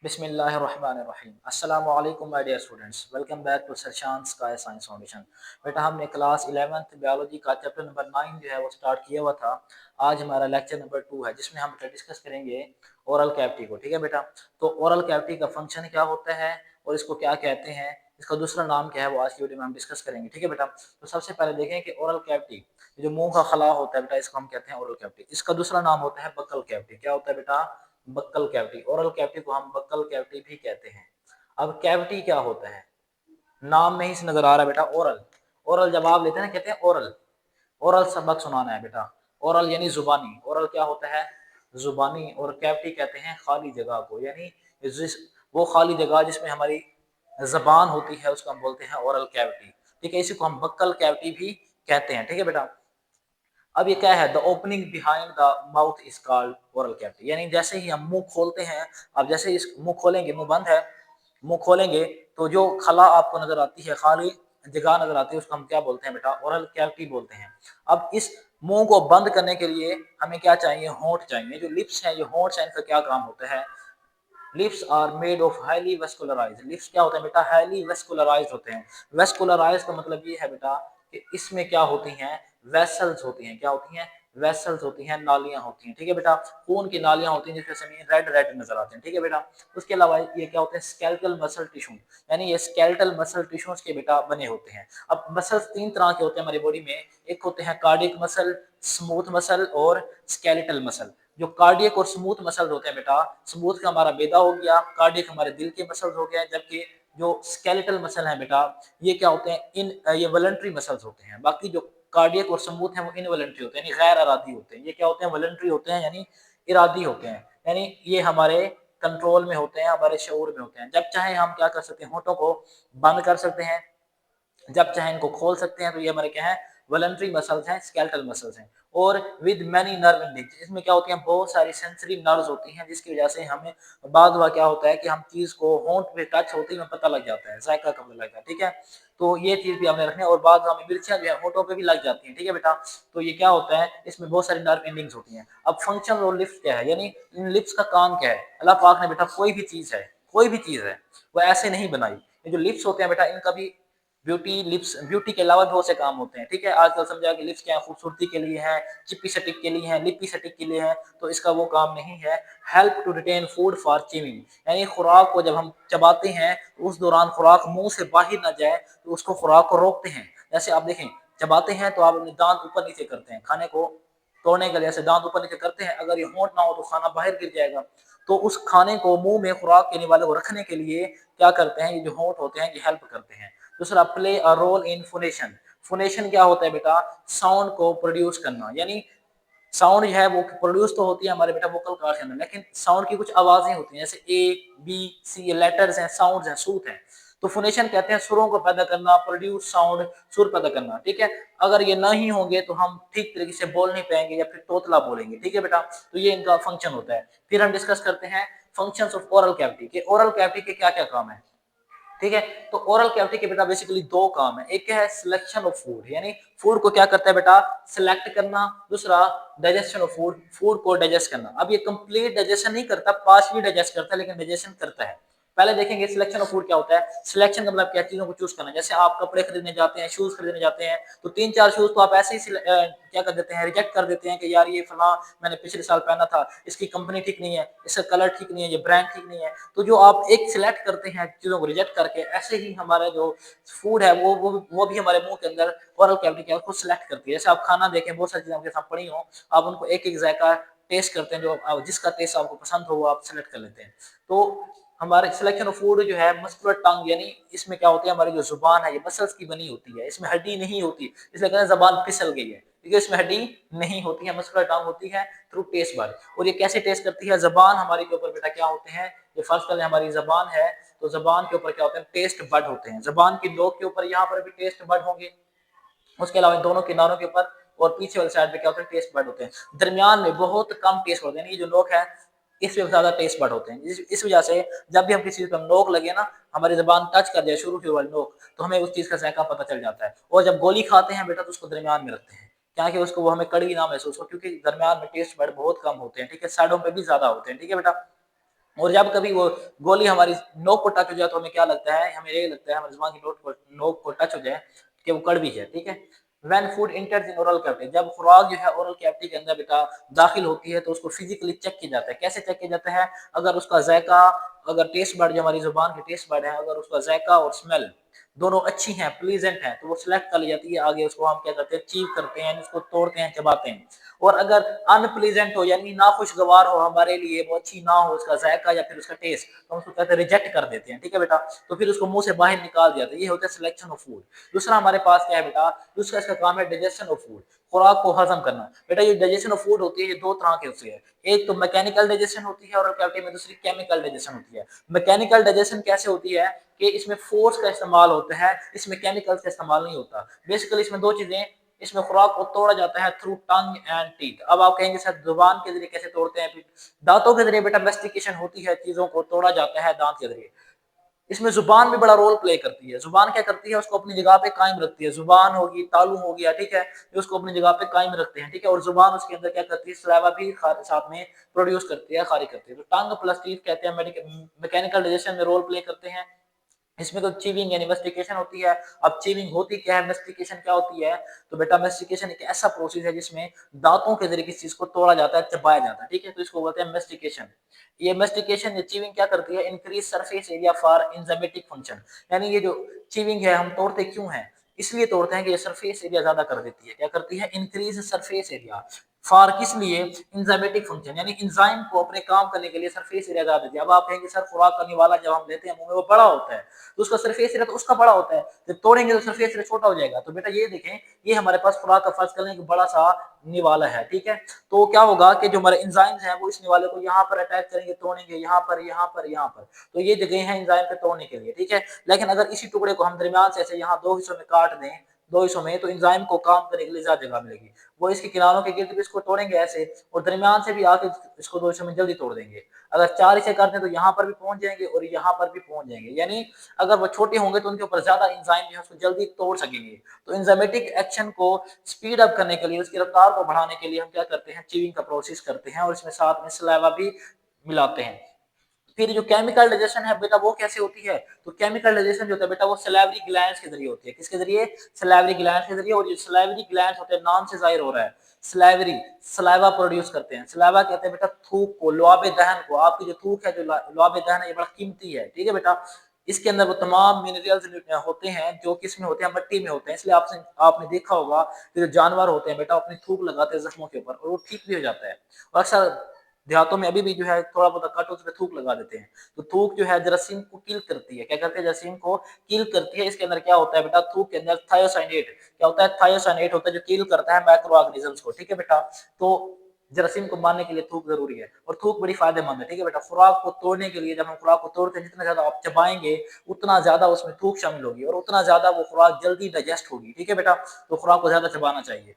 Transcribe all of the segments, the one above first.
बिस्मिल्लाहिर्रहमानिर्रहीम। अस्सलामु अलैकुम my dear students, welcome back to Sarshan sky science foundation. बेटा हमने क्लास 11th बायोलॉजी का चैप्टर नंबर 9 जो है वो स्टार्ट किया हुआ था। आज हमारा लेक्चर नंबर 2 है जिसमें हम डिस्कस करेंगे ओरल कैविटी को। ठीक है बेटा, तो ओरल कैविटी का फंक्शन क्या होता है और इसको क्या कहते हैं, इसका दूसरा नाम क्या है, वो आज की वीडियो में हम डिस्कस करेंगे। ठीक है बेटा, तो सबसे पहले देखें कि ओरल कैविटी जो मुंह का खला होता है बेटा, इसको हम कहते हैं ओरल कैविटी। इसका दूसरा नाम होता है बक्कल कैविटी। क्या होता है बेटा? Buccal cavity. ओरल कैविटी को हम बक्कल कैविटी भी कहते हैं। अब कैविटी क्या होता है, नाम में ही से नजर आ रहा है बेटा, ओरल। ओरल जब आप लेते हैं ना, कहते हैं ओरल। ओरल सबक सुनाना है बेटा। ओरल यानी जुबानी। ओरल क्या होता है? जुबानी। और कैविटी कहते हैं खाली जगह को, यानी जिस वो खाली जगह जिसमें हमारी जबान होती है उसको हम बोलते हैं ओरल कैविटी। ठीक है, इसी को हम बक्कल कैविटी भी कहते हैं। ठीक है बेटा, अब ये क्या है, the opening behind the mouth is called oral cavity. यानी जैसे ही हम मुंह खोलते हैं, अब जैसे इस मुंह खोलेंगे, मुंह बंद है, मुंह खोलेंगे तो जो खला आपको नजर आती है, खाली जगह नजर आती है, उसको हम क्या बोलते हैं बेटा? ओरल कैविटी बोलते हैं। अब इस मुंह को बंद करने के लिए हमें क्या चाहिए? होंठ चाहिए। जो लिप्स है, जो होंठ है, इनका क्या काम होता है? Lips are made of highly vascularize. Lips क्या होते हैं बेटा? हाईली वेस्कुलराइज होते हैं। वेस्कुलराइज का मतलब ये है बेटा कि इसमें क्या होती हैं? वेसल्स होती हैं। क्या होती हैं? वेसल्स होती हैं, नालियां होती हैं। ठीक है बेटा, खून की नालियां होती हैं जिसमें से रेड रेड नजर आते हैं। ठीक है बेटा, उसके अलावा ये क्या होते हैं? स्केलेटल मसल टिश्यू, यानी ये स्केलेटल मसल टिश्यूज के बेटा बने होते हैं। अब मसल्स तीन तरह के होते हैं हमारी बॉडी में। एक होते हैं कार्डियक मसल, स्मूथ मसल और स्केलेटल मसल। जो कार्डियक और स्मूथ मसल्स होते हैं बेटा, स्मूथ का हमारा बेदा हो गया, कार्डियक हमारे दिल के मसल्स हो गए, जबकि जो स्केलेटल मसल है बेटा, ये क्या होते हैं? ये वॉलंटरी मसल्स होते हैं। बाकी जो कार्डियक और स्मूथ है वो इनवॉलंटरी होते हैं, यानी गैर इरादी होते हैं। ये क्या होते हैं? वॉलंटरी होते हैं, यानी इरादी होते हैं, यानी ये हमारे कंट्रोल में होते हैं, हमारे शऊर में होते हैं। जब चाहे हम क्या कर सकते हैं? होठों को बंद कर सकते हैं, जब चाहे इनको खोल सकते हैं। तो ये हमारे क्या है? वॉलंटरी मसल्स हैं, स्केलेटल मसल्स हैं। और विद मैनी नर्व एंडिंग्स, इसमें क्या होती हैं? बहुत सारी सेंसरी नर्व्स होती हैं, जिसकी वजह से हमें बाद हुआ क्या होता है कि हम चीज को होंठ पे टच होते ही पता लग जाता है, जायका कब लगता है। ठीक है, तो ये चीज भी हमने रखनी है। और बाद हमें मिर्चियां जो है होठों पे भी लग जाती हैं। ठीक है बेटा, तो ये क्या होता है? इसमें बहुत सारी नर्व एंडिंग्स होती हैं। अब फंक्शन और लिप्स क्या है, यानी इन लिप्स का काम क्या है? अल्लाह पाक ने बेटा कोई भी चीज है, कोई भी चीज है, वो ऐसे नहीं बनाई। ये जो लिप्स होते हैं बेटा, इनका भी ब्यूटी, लिप्स ब्यूटी के अलावा बहुत से काम होते हैं। ठीक है, आजकल समझा कि लिप्स क्या है? खूबसूरती के लिए है, चिप्पी सटिक के लिए है, लिपी सटिक के लिए है, तो इसका वो काम नहीं है। Help to retain food for chewing, यानी खुराक को जब हम चबाते हैं तो उस दौरान खुराक मुंह से बाहर ना जाए, तो उसको खुराक को रोकते हैं। जैसे आप देखें, चबाते हैं तो आप अपने दांत ऊपर नीचे करते हैं, खाने को तोड़ने के लिए ऐसे दांत ऊपर नीचे करते हैं। अगर ये होंठ ना हो तो खाना बाहर गिर जाएगा। तो उस खाने को मुंह में खुराक के वाले को रखने के लिए क्या करते हैं? ये जो होंठ होते हैं ये हेल्प करते हैं। दूसरा, play a role in phonation. Phonation क्या होता है बेटा? साउंड को प्रोड्यूस करना, यानी साउंड जो है वो प्रोड्यूस तो होती है हमारे बेटा वोकल कॉर्ड के अंदर, लेकिन साउंड की कुछ आवाजें होती हैं, जैसे ए बी सी, लेटर्स हैं, साउंड्स हैं, सूत हैं। तो फोनेशन कहते हैं सुरों को पैदा करना, प्रोड्यूस साउंड, सुर पैदा करना। ठीक है, अगर ये नहीं होंगे तो हम ठीक तरीके से बोल नहीं पाएंगे या फिर तोतला बोलेंगे। ठीक है बेटा, तो ये इनका फंक्शन होता है। फिर हम डिस्कस करते हैं फंक्शंस ऑफ ओरल कैविटी के। ओरल कैविटी के क्या क्या काम है? ठीक है, तो ओरल कैविटी के बेटा बेसिकली दो काम है। एक है सिलेक्शन ऑफ फूड, यानी फूड को क्या करता है बेटा? सिलेक्ट करना। दूसरा, डाइजेशन ऑफ फूड, फूड को डाइजेस्ट करना। अब ये कंप्लीट डाइजेशन नहीं करता, पार्शियली डाइजेस्ट करता है, लेकिन डाइजेशन करता है। पहले देखेंगे सिलेक्शन ऑफ फूड क्या होता है। सिलेक्शन का मतलब क्या? चीजों को चूज करना। जैसे आप कपड़े खरीदने जाते हैं, शूज खरीदने जाते हैं, तो तीन चार शूज तो आप ऐसे ही क्या कर देते हैं? रिजेक्ट कर देते हैं कि यार ये फला मैंने पिछले साल पहना था, इसकी कंपनी ठीक नहीं है, इसका कलर ठीक नहीं है, ये ब्रांड ठीक नहीं है। तो जो आप एक सिलेक्ट करते हैं चीजों को रिजेक्ट करके, ऐसे ही हमारा जो फूड है वो भी हमारे मुंह के अंदर ओरल कैविटी क्या है, उसको सिलेक्ट करती है। जैसे आप खाना देखें, बहुत सारी चीजें आपके साथ पड़ी हो, आप उनको एक एक जायका टेस्ट करते हैं, जो जिसका टेस्ट आपको पसंद हो वो आप सेलेक्ट कर लेते हैं। तो हमारे सिलेक्शन ऑफ फूड जो है मस्कुलर टंग, यानी इसमें क्या होती है? हमारी जो जुबान है ये मसल्स की बनी होती है, इसमें हड्डी नहीं होती, इसलिए कहते हैं जबान फिसल गई है, क्योंकि इसमें हड्डी नहीं होती है। मस्कुलर टंग होती है थ्रू टेस्ट बड। और ये कैसे टेस्ट करती है? जबान हमारी के ऊपर बेटा क्या होते हैं? ये फर्स्ट वाले हमारी जबान है, तो जबान के ऊपर क्या होते हैं? टेस्ट बड होते हैं। जबान की नोक के ऊपर यहाँ पर भी टेस्ट बड होंगे, उसके अलावा दोनों किनारों के ऊपर और पीछे वाली साइड पे क्या होते हैं? टेस्ट बड होते हैं। दरमियान में बहुत कम टेस्ट होते हैं, ये जो नोक है इसमें ज्यादा टेस्ट बड होते हैं। इस वजह से जब भी हम किसी चीज पर नोक लगे ना, हमारी जबान टच कर जाए शुरू वाली नोक, तो हमें उस चीज का जायका पता चल जाता है। और जब गोली खाते हैं बेटा तो उसको दरमियान में रखते हैं, क्या कि उसको वो हमें कड़वी ना महसूस हो, क्योंकि दरमियान में टेस्ट बड बहुत कम होते हैं। ठीक है, साइडों पे भी ज्यादा होते हैं। ठीक है बेटा, और जब कभी वो गोली हमारी नोक को टच हो जाए तो हमें क्या लगता है, हमें ये लगता है हमारे जुबान की नोक को टच हो जाए कि वो कड़वी है, ठीक है। When food enters in oral cavity, जब खुराक जो है ओरल कैविटी के अंदर बेटा दाखिल होती है तो उसको फिजिकली चेक किया जाता है। कैसे चेक किया जाता है? अगर उसका जायका, अगर टेस्ट बड जो हमारी जुबान के टेस्ट बड है, अगर उसका जायका और स्मेल दोनों अच्छी हैं, प्लीजेंट हैं, तो वो सिलेक्ट कर ली जाती है। आगे उसको हम क्या करते हैं, चीव करते हैं, इसको तोड़ते हैं, चबाते हैं। और अगर अनप्लीजेंट हो यानी नाखुशगवार हो हमारे लिए, वो अच्छी ना हो उसका जायका या फिर उसका टेस्ट, तो हम उसको कहते हैं रिजेक्ट कर देते हैं, ठीक है बेटा। तो फिर उसको मुंह से बाहर निकाल दिया जाता है। ये होता है सिलेक्शन ऑफ फूड। दूसरा हमारे पास क्या है बेटा, दूसरा इसका काम है डाइजेशन ऑफ फूड, खुराक को हजम करना। बेटा ये डाइजेशन ऑफ फूड होती है, ये दो तरह की होती है। एक तो मैकेनिकल डाइजेशन होती है ओरल कैविटी में, दूसरी केमिकल डाइजेशन होती है। मैकेनिकल डाइजेशन कैसे होती है कि इसमें फोर्स का इस्तेमाल होता है, इसमें केमिकल्स का इस्तेमाल नहीं होता। बेसिकली इसमें दो चीजें, इसमें खुराक को तोड़ा जाता है थ्रू टंग एंड टीथ। अब आप कहेंगे सर जुबान के जरिए कैसे तोड़ते हैं? दांतों के जरिए बेटा मेस्टिकेशन होती है, चीजों को तोड़ा जाता है दांत के जरिए। इसमें जुबान भी बड़ा रोल प्ले करती है। जुबान क्या करती है, उसको अपनी जगह पे कायम रखती है। जुबान होगी, तालू हो गया, ठीक है, ये उसको अपनी जगह पे कायम रखते हैं, ठीक है। और जुबान उसके अंदर क्या करती है, सलाइवा भी साथ में प्रोड्यूस करती है, खारिज करती है। तो टंग प्लस टीथ कहते हैं मैकेनिकल डाइजेशन में रोल प्ले करते हैं। इसमें तो चीविंग यानी मेस्टिकेशन होती है। अब चीविंग होती क्या है, मेस्टिकेशन क्या होती है? तो बेटा मेस्टिकेशन एक ऐसा प्रोसेस है जिसमें दांतों के जरिए किसी चीज को तोड़ा जाता है, चबाया जाता है, ठीक है, तो इसको बोलते हैं मेस्टिकेशन। ये मेस्टिकेशन या चीविंग क्या करती है, increase surface area for enzymatic function. यानी ये जो चीविंग है हम तोड़ते क्यों हैं, इसलिए तोड़ते हैं कि ये सरफेस एरिया ज्यादा कर देती है। क्या करती है, इंक्रीज सरफेस एरिया फॉर, किस लिए, इंजाइमेटिक फंक्शन, यानी इंजाइम को अपने काम करने के लिए सरफेस एरिया ज्यादा देती है। अब आप कहेंगे सर खुराक करने वाला जब हम लेते हैं मुंह में वो बड़ा होता है, तो उसका सरफेस एरिया तो उसका बड़ा होता है, जब तोड़ेंगे तो सरफेस एरिया छोटा हो जाएगा। तो बेटा ये देखें, ये हमारे पास खुराक का फर्ज करने एक बड़ा सा निवाला है, ठीक है। तो क्या होगा कि जो हमारे एंजाइम्स हैं वो इस निवाले को यहाँ पर अटैक करेंगे, तोड़ेंगे, यहाँ पर, यहाँ पर, यहाँ पर। तो ये जगह है एंजाइम पे तोड़ने के लिए, ठीक है। लेकिन अगर इसी टुकड़े को हम दरमियान से ऐसे यहाँ दो हिस्सों में काट दें, दो हिस्सों में, तो एंजाइम को काम करने के लिए ज्यादा जगह मिलेगी। वो इसके किनारों के गिर्द भी इसको तोड़ेंगे ऐसे, और दरमियान से भी आके इसको दो हिस्सों में जल्दी तोड़ देंगे। अगर चार हिस्से कर दें तो यहाँ पर भी पहुंच जाएंगे और यहाँ पर भी पहुंच जाएंगे। यानी अगर वो छोटे होंगे तो उनके ऊपर ज्यादा एंजाइम जो है उसको जल्दी तोड़ सकेंगे। तो एंजाइमेटिक एक्शन को स्पीड अप करने के लिए, उसकी रफ्तार को बढ़ाने के लिए हम क्या करते हैं, चीविंग का प्रोसेस करते हैं, और इसमें साथ में सलाइवा भी मिलाते हैं। फिर जो केमिकल डाइजेशन है बेटा वो कैसे होती है, तो केमिकल डाइजेशन जो होता है बेटा वो सलाइवरी ग्लैंड्स के जरिए होती है। किसके जरिए, सलाइवरी ग्लैंड्स के जरिए। और जो सलाइवरी ग्लैंड्स होते हैं, नाम से जाहिर हो रहा है, सलाइवरी, सलाइवा प्रोड्यूस करते हैं। सलाइवा कहते हैं बेटा थूक को, लुआबे दहन को। आपकी जो थूक है, जो लुआबे दहन है, ये बड़ा कीमती है, ठीक है बेटा। इसके अंदर वो तमाम मिनरल्स होते हैं जो किसमें होते हैं, मिट्टी में होते हैं। इसलिए आपसे आपने देखा होगा कि जो जानवर होते हैं बेटा अपनी थूक लगाते हैं जख्मों के ऊपर और वो ठीक भी हो जाता है। और अक्सर देहातों में अभी भी जो है थोड़ा बहुत कट उस पे थूक लगा देते हैं। तो थूक जो है जरासीम को किल करती है। क्या करते हैं, जरासीम को किल करती है। इसके अंदर क्या होता है बेटा, थूक के अंदर थायोसाइनेट, क्या होता है, थायोसाइनेट होता है जो किल करता है माइक्रो ऑर्गेनिजम्स को, ठीक है बेटा। तो जरासीम को मारने के लिए थूक जरूरी है, और थूक बड़ी फायदेमंद है, ठीक है बेटा। खुराक को तोड़ने के लिए, जब हम खुराक को तोड़ते हैं जितना ज्यादा आप चबाएंगे उतना ज्यादा उसमें थूक शामिल होगी, और उतना ज्यादा वो खुराक जल्दी डाइजेस्ट होगी, ठीक है बेटा। तो खुराक को ज्यादा चबाना चाहिए।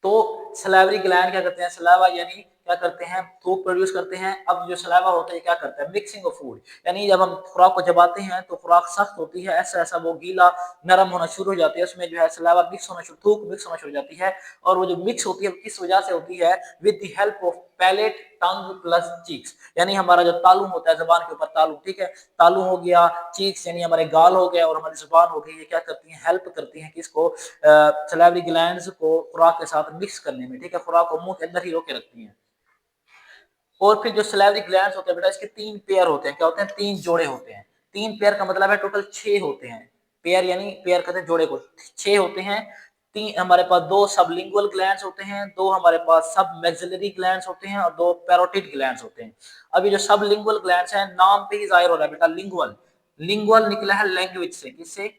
तो सलाइवरी ग्लैंड क्या करते हैं, सलाइवा यानी क्या करते हैं, थूक प्रोड्यूस करते हैं। अब जो सलाइवा होता है क्या करता है, मिक्सिंग ऑफ फूड, यानी जब हम खुराक को चबाते हैं तो खुराक सख्त होती है, ऐसा ऐसा वो गीला नरम होना शुरू हो जाती है, उसमें जो है सलाइवा मिक्स होना शुरू, थूक मिक्स होना शुरू हो जाती है। और वो जो मिक्स होती है किस वजह से होती है, with the help of palate, tongue plus cheeks. यानी हमारा जो तालू होता है जबान के ऊपर, तालू, ठीक है, तालू हो गया, चीक्स यानी हमारे गाल हो गया, और हमारी जुबान हो गई, ये क्या करती हैं, हेल्प करती हैं किसको, सलाइवरी ग्लैंड्स को खुराक के साथ मिक्स करने में, ठीक है, खुराक को मुंह के अंदर ही रोके रखती हैं। और फिर जो सलाइवरी ग्लैंड्स होते हैं बेटा, इसके तीन पेयर होते हैं। क्या होते हैं, तीन जोड़े होते हैं। तीन पेयर का मतलब है टोटल 6 होते हैं। पेयर यानी पेयर कहते हैं जोड़े को, 6 होते हैं। तीन हमारे पास, दो सबलिंगुअल ग्लैंड्स होते हैं, दो हमारे पास सब मैक्सिलरी ग्लैंड्स होते हैं, और दो पैरोटिड ग्लैंड्स होते हैं। अभी जो सबलिंगुअल ग्लैंड्स हैं, नाम पे ही जाहिर हो रहा है बेटा, लिंगुअल, लिंगुअल निकला है लैंग्वेज से, किससे,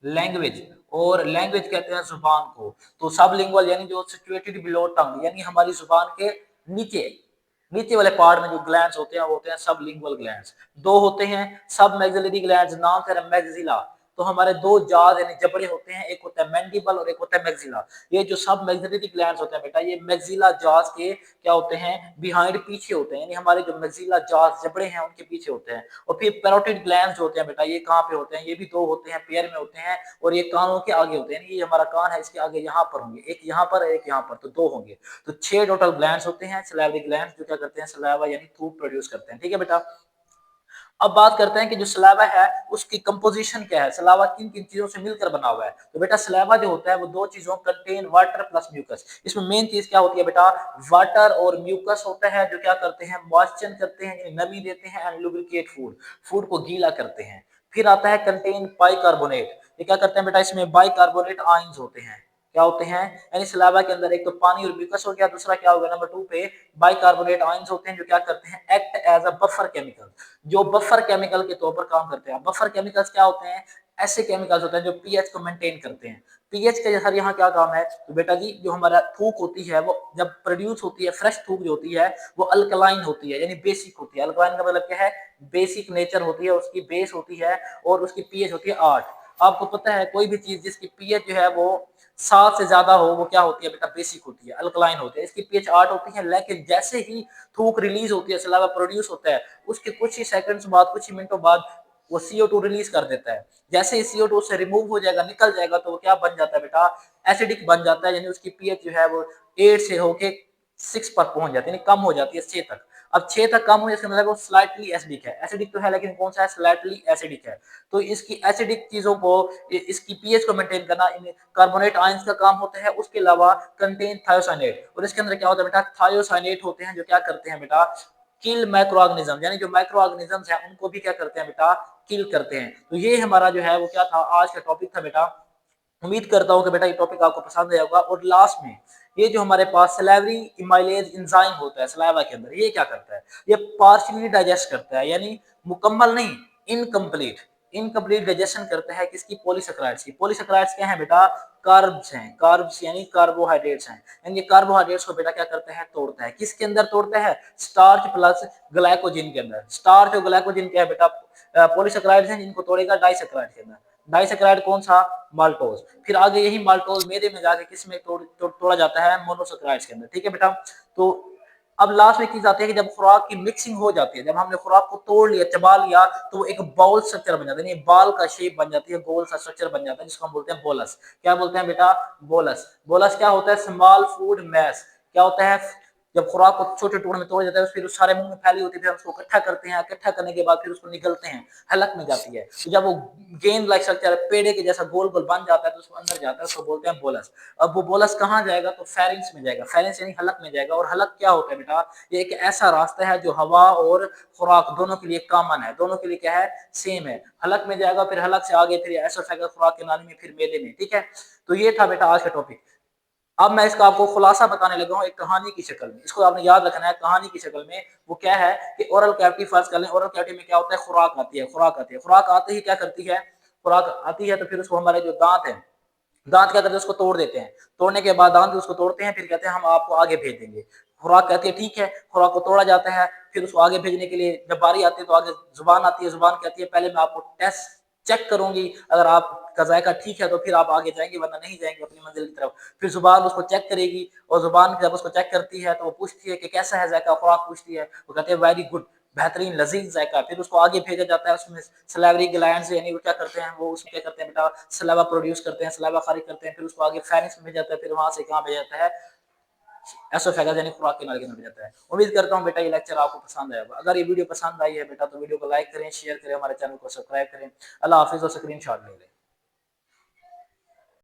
लैंग्वेज। और लैंग्वेज कहते हैं जुबान को। तो सब लिंगुअल यानी जो सिचुएटेड बिलो टंग, यानी हमारी जुबान के नीचे, नीचे वाले पार्ट में जो ग्लैंड्स होते हैं वो होते हैं सब लिंगुअल ग्लैंड्स। दो होते हैं सब मैक्सिलरी ग्लैंड्स, नाम से मैक्सिला, तो हमारे दो जाज यानी जबड़े होते हैं, एक होता है मैंडिबल और एक होता है मैक्सिला। ये जो सब मैक्सिलरी ग्लैंड्स होते हैं बेटा, ये मैक्सिला जाज के क्या होते हैं, बिहाइंड पीछे होते हैं, यानी हमारे जो मैक्सिला जाज जबड़े हैं उनके पीछे होते हैं। और फिर पैरोटिड ग्लैंड्स होते हैं बेटा, ये कहाँ पे होते हैं, ये भी दो होते हैं, पेयर में होते हैं, और ये कानों के आगे होते हैं, यानी ये हमारा कान है इसके आगे यहाँ पर होंगे, एक यहाँ पर एक यहाँ पर, तो दो होंगे। तो 6 टोटल ग्लैंड्स होते हैं सलाइवरी ग्लैंड्स, जो क्या करते हैं, सलाइवा यानी थूक प्रोड्यूस करते हैं। ठीक है बेटा, अब बात करते हैं कि जो सलाइवा है उसकी कंपोजिशन क्या है, सलाइवा किन किन चीजों से मिलकर बना हुआ है। तो बेटा सलाइवा जो होता है वो दो चीजों कंटेन वाटर प्लस म्यूकस। इसमें मेन चीज क्या होती है बेटा, वाटर और म्यूकस होता है, जो क्या करते हैं, मॉइस्चर करते हैं, नमी देते हैं, एंड लुब्रिकेट फूड, फूड को गीला करते हैं। फिर आता है कंटेन बाइकार्बोनेट, ये क्या करते हैं बेटा, इसमें बाइकार्बोनेट आयंस होते हैं, क्या होते हैं, यानी सलाइवा के अंदर एक तो पानी और म्यूकस हो गया, दूसरा क्या होगा नंबर 2 पे बाइकार्बोनेट आयंस होते हैं, जो क्या करते हैं, act as a buffer chemical, जो बफर केमिकल के तौर पर काम करते हैं। बफर केमिकल्स क्या होते हैं, ऐसे केमिकल्स होते हैं जो पीएच को मेंटेन करते हैं। पीएच का सर यहाँ क्या काम है, तो बेटा जी जो हमारा थूक होती है वो जब प्रोड्यूस होती है, फ्रेश थूक जो होती है वो अल्कलाइन होती है, यानी बेसिक होती है। अल्कलाइन का मतलब क्या है, बेसिक नेचर होती है, उसकी बेस होती है और उसकी पीएच होती है 8। आपको पता है कोई भी चीज जिसकी पीएच जो है वो 7 से ज्यादा हो वो क्या होती है बेटा, बेसिक होती है, अल्कलाइन होती है। इसकी पीएच 8 होती है, लेकिन जैसे ही थूक रिलीज होती है, सलाइवा प्रोड्यूस होता है, उसके कुछ ही सेकंड्स बाद, कुछ ही मिनटों बाद वो CO2 रिलीज कर देता है। जैसे ही CO2 से रिमूव हो जाएगा, निकल जाएगा, तो वो क्या बन जाता है बेटा, एसिडिक बन जाता है, यानी उसकी पीएच जो है वो 8 से होके 6 पर पहुंच जाती है, यानी कम हो जाती है 6 तक। अब 6 तक कम हो जाए इसका मतलब वो स्लाइटली एसिडिक है, एसिडिक तो है लेकिन कौन सा है, स्लाइटली एसिडिक है। तो इसकी एसिडिक चीजों को, इसकी पीएच को मेंटेन करना इन कार्बोनेट आयंस का काम होता है। उसके अलावा कंटेन थायोसाइनेट, और इसके अंदर क्या होता है बेटा, थायोसाइनेट होते हैं, जो क्या करते हैं बेटा, किल माइक्रो ऑर्गेनिज्म, यानी जो माइक्रो ऑर्गेनिजम्स हैं उनको भी क्या करते हैं बेटा, किल करते हैं। तो ये हमारा जो है वो क्या था, आज का टॉपिक था बेटा। उम्मीद करता हूँ कि बेटा ये टॉपिक आपको पसंद आया होगा। और लास्ट में ये जो हमारे पास सलाइवरी इमाइलेज एंजाइम होता है सलाइवा के अंदर, ये क्या करता है, ये पार्शियली डाइजेस्ट करता है, यानी मुकम्मल नहीं, इनकम्प्लीट, इनकम्प्लीट डाइजेशन करता है किसकी, पॉलीसेकेराइड्स की। पॉलीसेकेराइड्स क्या है बेटा, कार्ब्स हैं, कार्ब्स यानी कार्बोहाइड्रेट्स हैं, यानी कार्बोहाइड्रेट्स को बेटा क्या करता है, तोड़ता है। किसके अंदर तोड़ता है, स्टार्च प्लस ग्लाइकोजन के अंदर। स्टार्च और ग्लाइकोजन क्या है बेटा, पॉलीसेकेराइड्स हैं, जिनको तोड़ेगा डाइसेकेराइड के अंदर। डाइसेकेराइड कौन सा, माल्टोज। फिर आगे यही माल्टोज मेदे में जाके किस में तोड़ा जाता है, मोनोसेकेराइड्स के अंदर। ठीक है बेटा, तो अब लास्ट में चीज आती है कि जब खुराक की मिक्सिंग हो जाती है, जब हमने खुराक को तोड़ लिया, चबा लिया, तो वो एक बाउल स्ट्रक्चर बन जाता है, बाल का शेप बन जाती है, गोल सा स्ट्रक्चर बन जाता है, जिसको हम बोलते हैं बोलस। क्या बोलते हैं बेटा, बोलस। बोलस क्या होता है, स्मॉल फूड मैस। क्या होता है, जब खुराक को छोटे टुकड़ों में तोड़ जाता है, फिर उस सारे मुंह में फैली होती है, फिर उसको इकट्ठा करते हैं, इकट्ठा करने के बाद फिर उसको निकलते हैं, हलक में जाती है। तो जब वो गेंद लाइक स्ट्रक्चर पेड़े के जैसा गोल गोल बन जाता है, तो उसको अंदर जाता है, उसको बोलते हैं बोलस। अब वो बोलस कहाँ जाएगा, तो फेरिंग्स में जाएगा, फेरिंग्स यानी हलक में जाएगा। और हलक क्या होता है बेटा, ये एक ऐसा रास्ता है जो हवा और खुराक दोनों के लिए कॉमन है, दोनों के लिए क्या है, सेम है। हलक में जाएगा, फिर हलक से आगे फिर एसोफेगस, खुराक के नाली में, फिर मेदे में। ठीक है, तो ये था बेटा आज का टॉपिक। अब मैं इसका आपको खुलासा बताने लगा हूँ एक कहानी की शक्ल में। इसको आपने याद रखना है, कहानी की शक्ल में। वो क्या है कि ओरल कैविटी फर्स्ट कर लें, ओरल कैविटी में क्या होता है, खुराक आती है, खुराक आती है, खुराक आते ही क्या करती है, खुराक आती है तो फिर उसको हमारे जो दांत है, दांत क्या करते हैं, उसको तोड़ देते हैं। तोड़ने के बाद दांत उसको तोड़ते हैं, फिर कहते हैं हम आपको आगे भेज देंगे। खुराक कहती है ठीक है, खुराक को तोड़ा जाता है, फिर उसको आगे भेजने के लिए जब बारी आती है तो आगे जुबान आती है, जुबान कहती है पहले मैं आपको टेस्ट चेक करूंगी, अगर आपका जायका ठीक है तो फिर आप आगे जाएंगे, वरना नहीं जाएंगे अपनी मंजिल की तरफ। फिर जुबान उसको चेक करेगी, और जुबान जब उसको चेक करती है तो वो पूछती है कि कैसा है जायका, खुराक पूछती है, वो कहते हैं वेरी गुड, बेहतरीन लजीज जायका। फिर उसको आगे भेजा जाता है, उसमें सलाइवरी ग्लैंड्स यानी वो क्या करते हैं, वो उसमें क्या करते हैं बेटा, सलाइवा प्रोड्यूस करते हैं, सलाइवा खारिज करते हैं, फिर उसको आगे फेरिंग्स में भेजा जाता है, फिर वहां से कहाँ भेजा जाता है, एसोफेगस यानी खुराक के नाली के अंदर भेजा जाता है। उम्मीद करता हूँ बेटा ये लेक्चर आपको पसंद आएगा। अगर ये वीडियो पसंद आई है बेटा तो वीडियो को लाइक करें, शेयर करें, हमारे चैनल को सब्सक्राइब करें। अल्लाह हाफिज और स्क्रीन शॉट ले लें।